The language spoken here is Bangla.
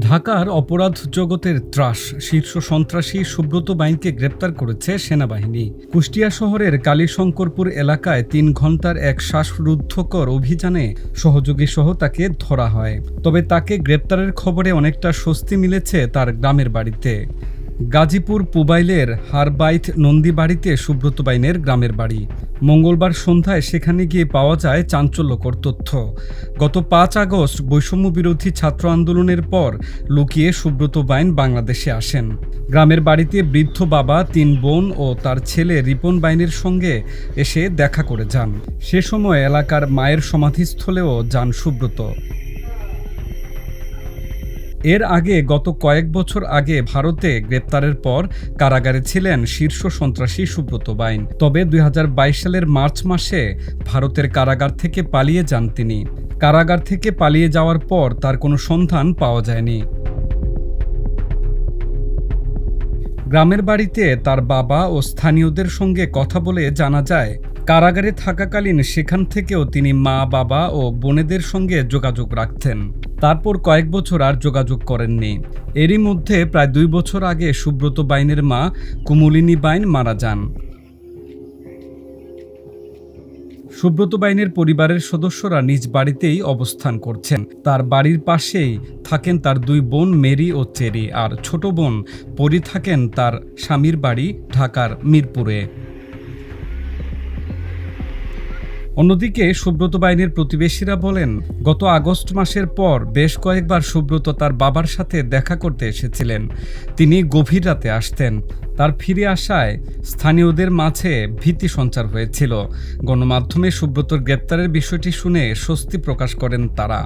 ঢাকার অপরাধ জগতের ত্রাস শীর্ষ সন্ত্রাসী সুব্রত বাইনকে গ্রেপ্তার করেছে সেনাবাহিনী। কুষ্টিয়া শহরের কালীশঙ্করপুর এলাকায় ৩ ঘণ্টার এক শ্বাসরুদ্ধকর অভিযানে সহযোগীসহ তাকে ধরা হয়। তবে তাকে গ্রেপ্তারের খবরে অনেকটা স্বস্তি মিলেছে তার গ্রামের বাড়িতে। গাজীপুর পুবাইলের হারবাইথ নন্দীবাড়িতে সুব্রত বাইনের গ্রামের বাড়ি। মঙ্গলবার সন্ধ্যায় সেখানে গিয়ে পাওয়া যায় চাঞ্চল্যকর তথ্য। গত ৫ আগস্ট বৈষম্যবিরোধী ছাত্র আন্দোলনের পর লুকিয়ে সুব্রত বাইন বাংলাদেশে আসেন। গ্রামের বাড়িতে বৃদ্ধ বাবা, ৩ বোন ও তার ছেলে রিপন বাইনের সঙ্গে এসে দেখা করে যান। সে সময় এলাকার মায়ের সমাধিস্থলেও যান সুব্রত। এর আগে গত কয়েক বছর আগে ভারতে গ্রেপ্তারের পর কারাগারে ছিলেন শীর্ষ সন্ত্রাসী সুব্রত বাইন। তবে ২০২২ সালের মার্চ মাসে ভারতের কারাগার থেকে পালিয়ে যান তিনি। কারাগার থেকে পালিয়ে যাওয়ার পর তার কোনো সন্ধান পাওয়া যায়নি। গ্রামের বাড়িতে তার বাবা ও স্থানীয়দের সঙ্গে কথা বলে জানা যায়, কারাগারে থাকাকালীন সেখান থেকেও তিনি মা, বাবা ও বোনেদের সঙ্গে যোগাযোগ রাখতেন। তারপর কয়েক বছর আর যোগাযোগ করেননি। এরই মধ্যে প্রায় ২ বছর আগে সুব্রত বাইনের মা কুমুলিনী বাইন মারা যান। সুব্রত বাইনের পরিবারের সদস্যরা নিজ বাড়িতেই অবস্থান করছেন। তার বাড়ির পাশেই থাকেন তার ২ বোন মেরি ও চেরি, আর ছোট বোন পরি থাকেন তার স্বামীর বাড়ি ঢাকার মিরপুরে। অন্যদিকে সুব্রত বাইনের প্রতিবেশীরা বলেন, গত আগস্ট মাসের পর বেশ কয়েকবার সুব্রত তার বাবার সাথে দেখা করতে এসেছিলেন। তিনি গভীর রাতে আসতেন। তার ফিরে আসায় স্থানীয়দের মাঝে ভীতি সঞ্চার হয়েছিল। গণমাধ্যমে সুব্রতর গ্রেপ্তারের বিষয়টি শুনে স্বস্তি প্রকাশ করেন তারা।